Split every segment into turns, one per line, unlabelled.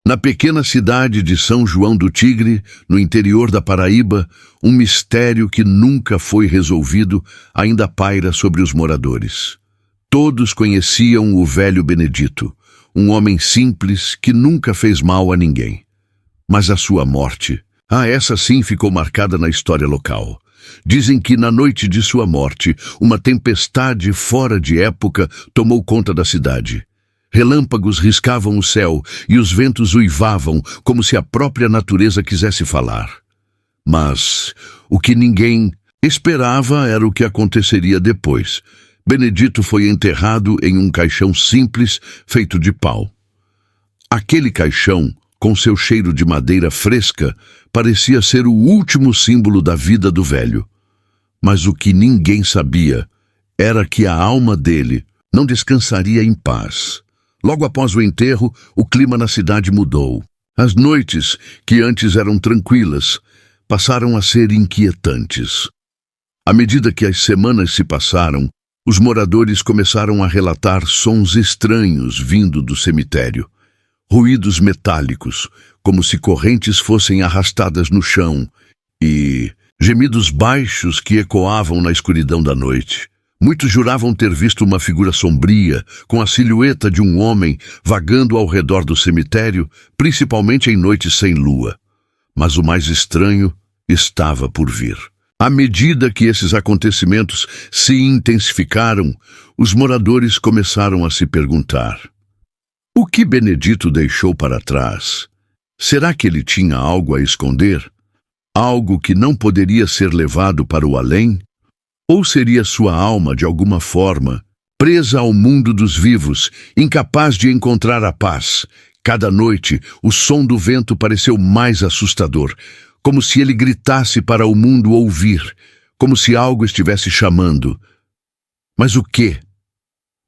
Na pequena cidade de São João do Tigre, no interior da Paraíba, um mistério que nunca foi resolvido ainda paira sobre os moradores. Todos conheciam o velho Benedito, um homem simples que nunca fez mal a ninguém. Mas a sua morte, essa sim ficou marcada na história local. Dizem que na noite de sua morte, uma tempestade fora de época tomou conta da cidade. Relâmpagos riscavam o céu e os ventos uivavam como se a própria natureza quisesse falar. Mas o que ninguém esperava era o que aconteceria depois. Benedito foi enterrado em um caixão simples feito de pau. Aquele caixão, com seu cheiro de madeira fresca, parecia ser o último símbolo da vida do velho. Mas o que ninguém sabia era que a alma dele não descansaria em paz. Logo após o enterro, o clima na cidade mudou. As noites, que antes eram tranquilas, passaram a ser inquietantes. À medida que as semanas se passaram, os moradores começaram a relatar sons estranhos vindo do cemitério. Ruídos metálicos, como se correntes fossem arrastadas no chão, e gemidos baixos que ecoavam na escuridão da noite. Muitos juravam ter visto uma figura sombria, com a silhueta de um homem, vagando ao redor do cemitério, principalmente em noites sem lua. Mas o mais estranho estava por vir. À medida que esses acontecimentos se intensificaram, os moradores começaram a se perguntar: o que Benedito deixou para trás? Será que ele tinha algo a esconder? Algo que não poderia ser levado para o além? Ou seria sua alma, de alguma forma, presa ao mundo dos vivos, incapaz de encontrar a paz? Cada noite, o som do vento pareceu mais assustador, como se ele gritasse para o mundo ouvir, como se algo estivesse chamando. Mas o quê?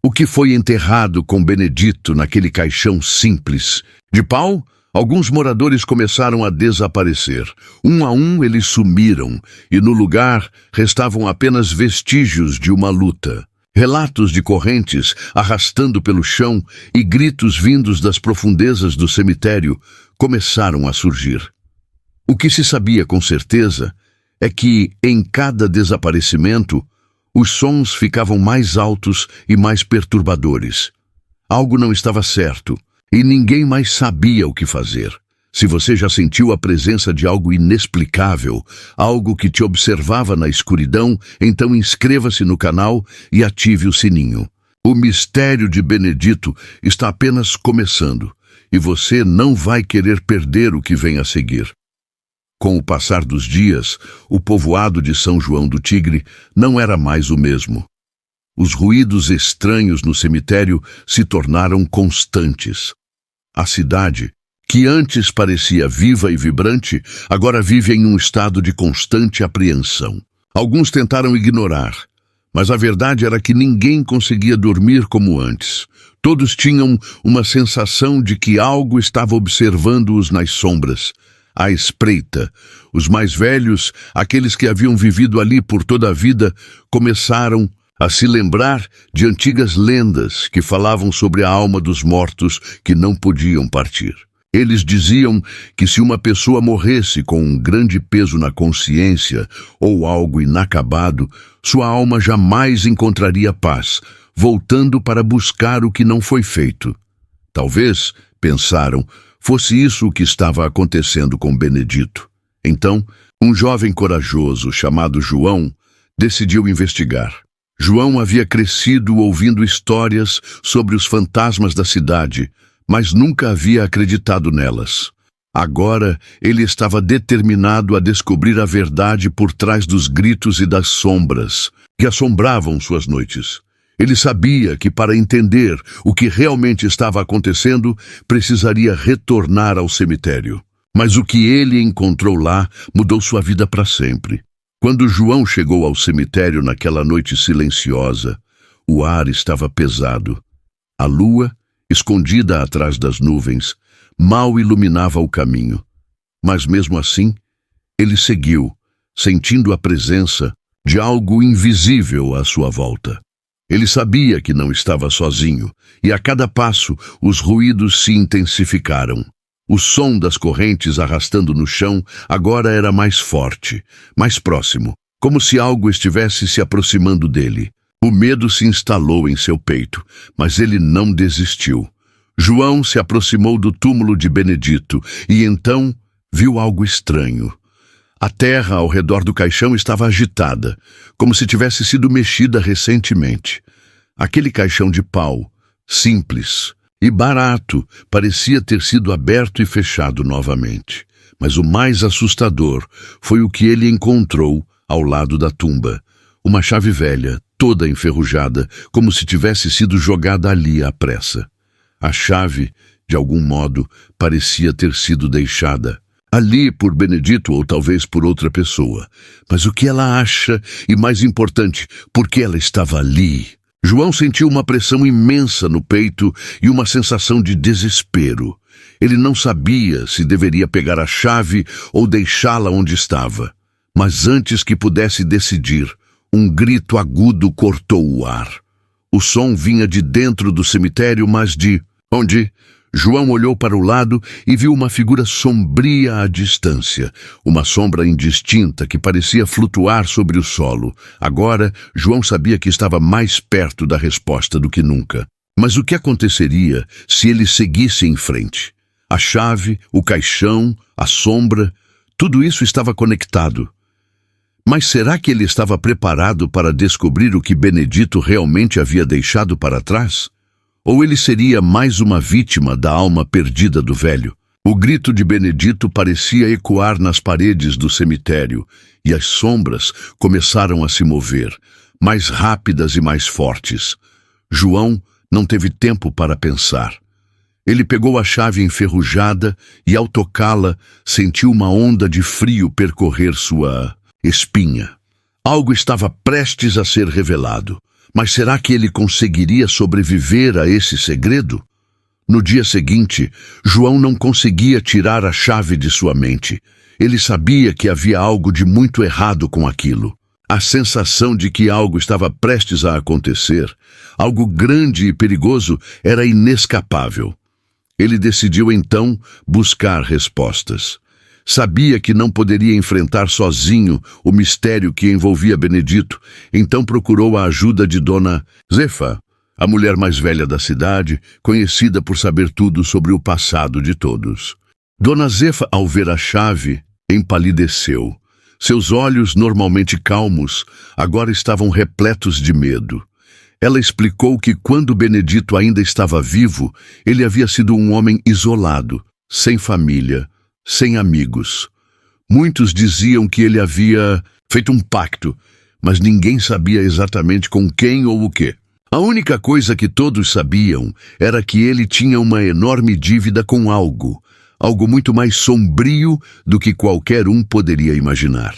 O que foi enterrado com Benedito naquele caixão simples? De pau? Alguns moradores começaram a desaparecer. Um a um eles sumiram, e no lugar restavam apenas vestígios de uma luta. Relatos de correntes arrastando pelo chão e gritos vindos das profundezas do cemitério começaram a surgir. O que se sabia com certeza é que, em cada desaparecimento, os sons ficavam mais altos e mais perturbadores. Algo não estava certo, e ninguém mais sabia o que fazer. Se você já sentiu a presença de algo inexplicável, algo que te observava na escuridão, então inscreva-se no canal e ative o sininho. O mistério de Benedito está apenas começando, e você não vai querer perder o que vem a seguir. Com o passar dos dias, o povoado de São João do Tigre não era mais o mesmo. Os ruídos estranhos no cemitério se tornaram constantes. A cidade, que antes parecia viva e vibrante, agora vive em um estado de constante apreensão. Alguns tentaram ignorar, mas a verdade era que ninguém conseguia dormir como antes. Todos tinham uma sensação de que algo estava observando-os nas sombras. À espreita, os mais velhos, aqueles que haviam vivido ali por toda a vida, começaram a se lembrar de antigas lendas que falavam sobre a alma dos mortos que não podiam partir. Eles diziam que se uma pessoa morresse com um grande peso na consciência ou algo inacabado, sua alma jamais encontraria paz, voltando para buscar o que não foi feito. Talvez, pensaram, fosse isso o que estava acontecendo com Benedito. Então, um jovem corajoso chamado João decidiu investigar. João havia crescido ouvindo histórias sobre os fantasmas da cidade, mas nunca havia acreditado nelas. Agora, ele estava determinado a descobrir a verdade por trás dos gritos e das sombras que assombravam suas noites. Ele sabia que para entender o que realmente estava acontecendo, precisaria retornar ao cemitério. Mas o que ele encontrou lá mudou sua vida para sempre. Quando João chegou ao cemitério naquela noite silenciosa, o ar estava pesado. A lua, escondida atrás das nuvens, mal iluminava o caminho. Mas mesmo assim, ele seguiu, sentindo a presença de algo invisível à sua volta. Ele sabia que não estava sozinho, e a cada passo os ruídos se intensificaram. O som das correntes arrastando no chão agora era mais forte, mais próximo, como se algo estivesse se aproximando dele. O medo se instalou em seu peito, mas ele não desistiu. João se aproximou do túmulo de Benedito e então viu algo estranho. A terra ao redor do caixão estava agitada, como se tivesse sido mexida recentemente. Aquele caixão de pau, simples e barato, parecia ter sido aberto e fechado novamente. Mas o mais assustador foi o que ele encontrou ao lado da tumba. Uma chave velha, toda enferrujada, como se tivesse sido jogada ali à pressa. A chave, de algum modo, parecia ter sido deixada ali por Benedito ou talvez por outra pessoa. Mas o que ela acha? E mais importante, por que ela estava ali? João sentiu uma pressão imensa no peito e uma sensação de desespero. Ele não sabia se deveria pegar a chave ou deixá-la onde estava. Mas antes que pudesse decidir, um grito agudo cortou o ar. O som vinha de dentro do cemitério, mas de onde? João olhou para o lado e viu uma figura sombria à distância, uma sombra indistinta que parecia flutuar sobre o solo. Agora, João sabia que estava mais perto da resposta do que nunca. Mas o que aconteceria se ele seguisse em frente? A chave, o caixão, a sombra, tudo isso estava conectado. Mas será que ele estava preparado para descobrir o que Benedito realmente havia deixado para trás? Ou ele seria mais uma vítima da alma perdida do velho? O grito de Benedito parecia ecoar nas paredes do cemitério, e as sombras começaram a se mover, mais rápidas e mais fortes. João não teve tempo para pensar. Ele pegou a chave enferrujada e, ao tocá-la, sentiu uma onda de frio percorrer sua espinha. Algo estava prestes a ser revelado. Mas será que ele conseguiria sobreviver a esse segredo? No dia seguinte, João não conseguia tirar a chave de sua mente. Ele sabia que havia algo de muito errado com aquilo. A sensação de que algo estava prestes a acontecer, algo grande e perigoso, era inescapável. Ele decidiu então buscar respostas. Sabia que não poderia enfrentar sozinho o mistério que envolvia Benedito, então procurou a ajuda de Dona Zefa, a mulher mais velha da cidade, conhecida por saber tudo sobre o passado de todos. Dona Zefa, ao ver a chave, empalideceu. Seus olhos, normalmente calmos, agora estavam repletos de medo. Ela explicou que quando Benedito ainda estava vivo, ele havia sido um homem isolado, sem família, sem amigos. Muitos diziam que ele havia feito um pacto, mas ninguém sabia exatamente com quem ou o quê. A única coisa que todos sabiam era que ele tinha uma enorme dívida com algo muito mais sombrio do que qualquer um poderia imaginar.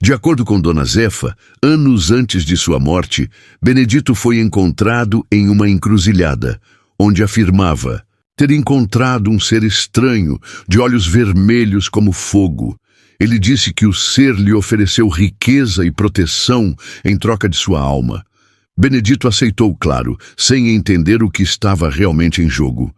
De acordo com Dona Zefa, anos antes de sua morte, Benedito foi encontrado em uma encruzilhada, onde afirmava ter encontrado um ser estranho, de olhos vermelhos como fogo. Ele disse que o ser lhe ofereceu riqueza e proteção em troca de sua alma. Benedito aceitou, claro, sem entender o que estava realmente em jogo.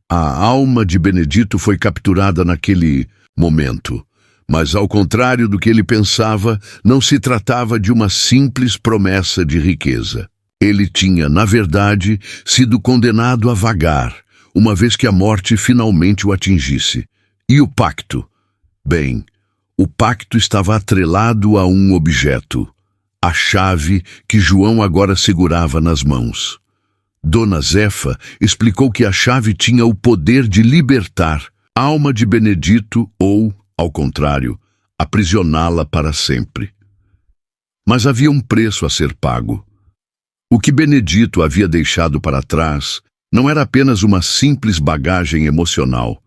A alma de Benedito foi capturada naquele momento. Mas, ao contrário do que ele pensava, não se tratava de uma simples promessa de riqueza. Ele tinha, na verdade, sido condenado a vagar, uma vez que a morte finalmente o atingisse. E o pacto? Bem, o pacto estava atrelado a um objeto, a chave que João agora segurava nas mãos. Dona Zefa explicou que a chave tinha o poder de libertar a alma de Benedito ou, ao contrário, aprisioná-la para sempre. Mas havia um preço a ser pago. O que Benedito havia deixado para trás não era apenas uma simples bagagem emocional.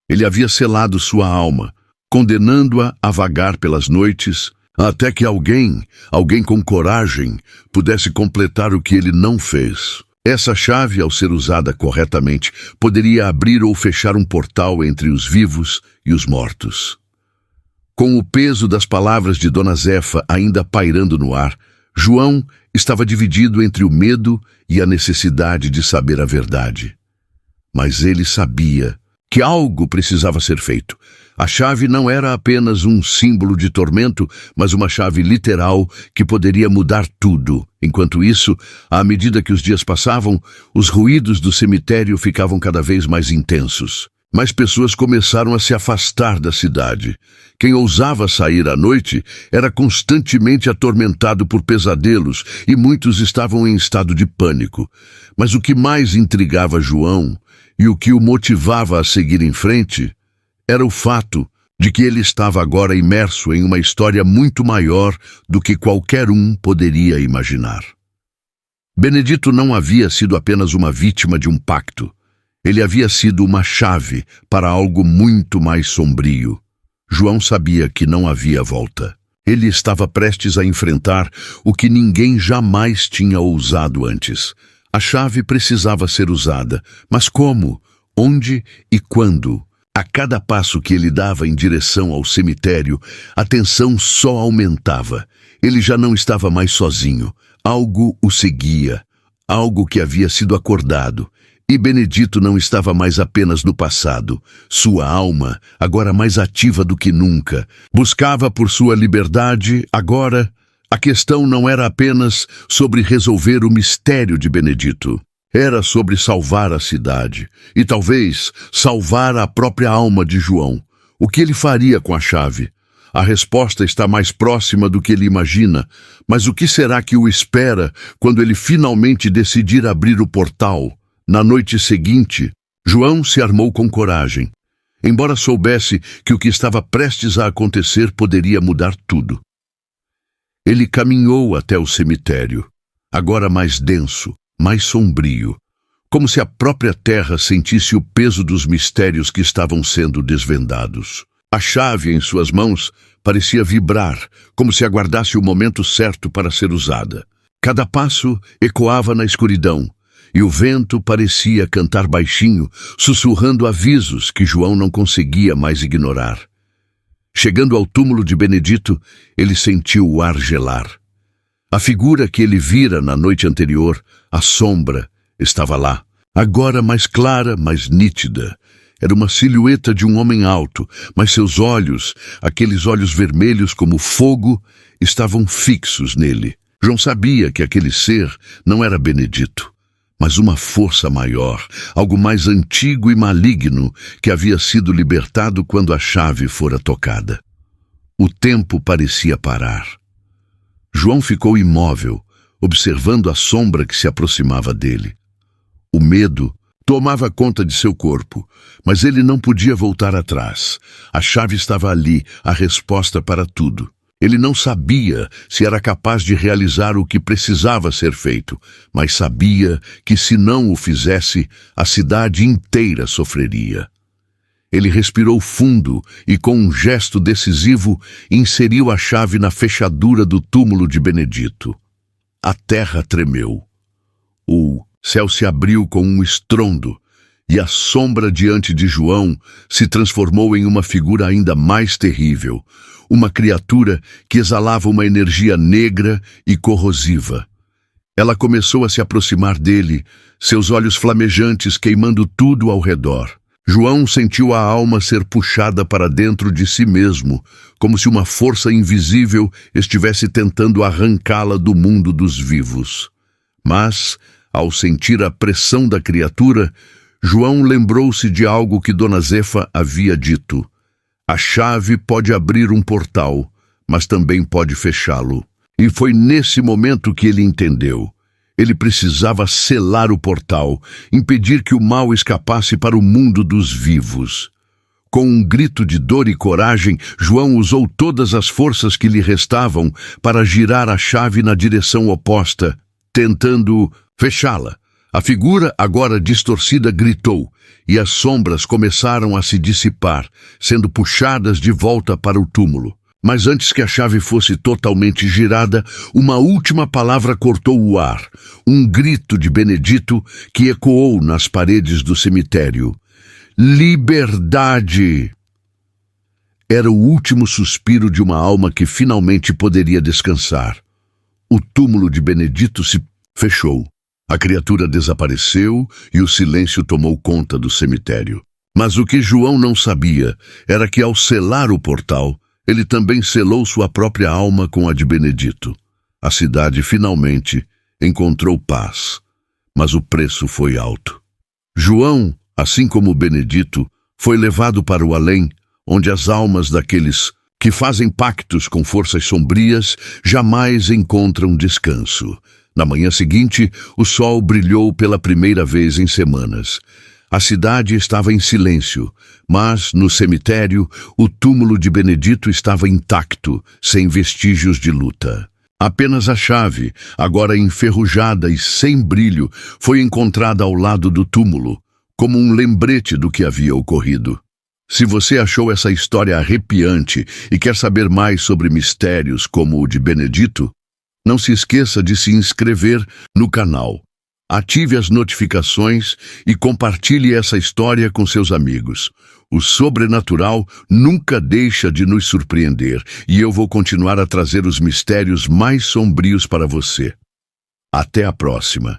Ele havia selado sua alma, condenando-a a vagar pelas noites, até que alguém com coragem, pudesse completar o que ele não fez. Essa chave, ao ser usada corretamente, poderia abrir ou fechar um portal entre os vivos e os mortos. Com o peso das palavras de Dona Zefa ainda pairando no ar, João estava dividido entre o medo e a necessidade de saber a verdade. Mas ele sabia que algo precisava ser feito. A chave não era apenas um símbolo de tormento, mas uma chave literal que poderia mudar tudo. Enquanto isso, à medida que os dias passavam, os ruídos do cemitério ficavam cada vez mais intensos. Mais pessoas começaram a se afastar da cidade. Quem ousava sair à noite era constantemente atormentado por pesadelos e muitos estavam em estado de pânico. Mas o que mais intrigava João e o que o motivava a seguir em frente era o fato de que ele estava agora imerso em uma história muito maior do que qualquer um poderia imaginar. Benedito não havia sido apenas uma vítima de um pacto. Ele havia sido uma chave para algo muito mais sombrio. João sabia que não havia volta. Ele estava prestes a enfrentar o que ninguém jamais tinha ousado antes. A chave precisava ser usada, mas como, onde e quando? A cada passo que ele dava em direção ao cemitério, a tensão só aumentava. Ele já não estava mais sozinho. Algo o seguia, algo que havia sido acordado. E Benedito não estava mais apenas no passado. Sua alma, agora mais ativa do que nunca, buscava por sua liberdade. Agora, a questão não era apenas sobre resolver o mistério de Benedito. Era sobre salvar a cidade e talvez salvar a própria alma de João. O que ele faria com a chave? A resposta está mais próxima do que ele imagina, mas o que será que o espera quando ele finalmente decidir abrir o portal? Na noite seguinte, João se armou com coragem, embora soubesse que o que estava prestes a acontecer poderia mudar tudo. Ele caminhou até o cemitério, agora mais denso, mais sombrio, como se a própria terra sentisse o peso dos mistérios que estavam sendo desvendados. A chave em suas mãos parecia vibrar, como se aguardasse o momento certo para ser usada. Cada passo ecoava na escuridão, e o vento parecia cantar baixinho, sussurrando avisos que João não conseguia mais ignorar. Chegando ao túmulo de Benedito, ele sentiu o ar gelar. A figura que ele vira na noite anterior, a sombra, estava lá. Agora mais clara, mais nítida. Era uma silhueta de um homem alto, mas seus olhos, aqueles olhos vermelhos como fogo, estavam fixos nele. João sabia que aquele ser não era Benedito, mas uma força maior, algo mais antigo e maligno que havia sido libertado quando a chave fora tocada. O tempo parecia parar. João ficou imóvel, observando a sombra que se aproximava dele. O medo tomava conta de seu corpo, mas ele não podia voltar atrás. A chave estava ali, a resposta para tudo. Ele não sabia se era capaz de realizar o que precisava ser feito, mas sabia que se não o fizesse, a cidade inteira sofreria. Ele respirou fundo e, com um gesto decisivo, inseriu a chave na fechadura do túmulo de Benedito. A terra tremeu. O céu se abriu com um estrondo, e a sombra diante de João se transformou em uma figura ainda mais terrível, uma criatura que exalava uma energia negra e corrosiva. Ela começou a se aproximar dele, seus olhos flamejantes queimando tudo ao redor. João sentiu a alma ser puxada para dentro de si mesmo, como se uma força invisível estivesse tentando arrancá-la do mundo dos vivos. Mas, ao sentir a pressão da criatura, João lembrou-se de algo que Dona Zefa havia dito. A chave pode abrir um portal, mas também pode fechá-lo. E foi nesse momento que ele entendeu. Ele precisava selar o portal, impedir que o mal escapasse para o mundo dos vivos. Com um grito de dor e coragem, João usou todas as forças que lhe restavam para girar a chave na direção oposta, tentando fechá-la. A figura, agora distorcida, gritou, e as sombras começaram a se dissipar, sendo puxadas de volta para o túmulo. Mas antes que a chave fosse totalmente girada, uma última palavra cortou o ar, um grito de Benedito que ecoou nas paredes do cemitério. Liberdade! Era o último suspiro de uma alma que finalmente poderia descansar. O túmulo de Benedito se fechou. A criatura desapareceu e o silêncio tomou conta do cemitério. Mas o que João não sabia era que, ao selar o portal, ele também selou sua própria alma com a de Benedito. A cidade finalmente encontrou paz, mas o preço foi alto. João, assim como Benedito, foi levado para o além, onde as almas daqueles que fazem pactos com forças sombrias jamais encontram descanso. Na manhã seguinte, o sol brilhou pela primeira vez em semanas. A cidade estava em silêncio, mas, no cemitério, o túmulo de Benedito estava intacto, sem vestígios de luta. Apenas a chave, agora enferrujada e sem brilho, foi encontrada ao lado do túmulo, como um lembrete do que havia ocorrido. Se você achou essa história arrepiante e quer saber mais sobre mistérios como o de Benedito, não se esqueça de se inscrever no canal. Ative as notificações e compartilhe essa história com seus amigos. O sobrenatural nunca deixa de nos surpreender e eu vou continuar a trazer os mistérios mais sombrios para você. Até a próxima.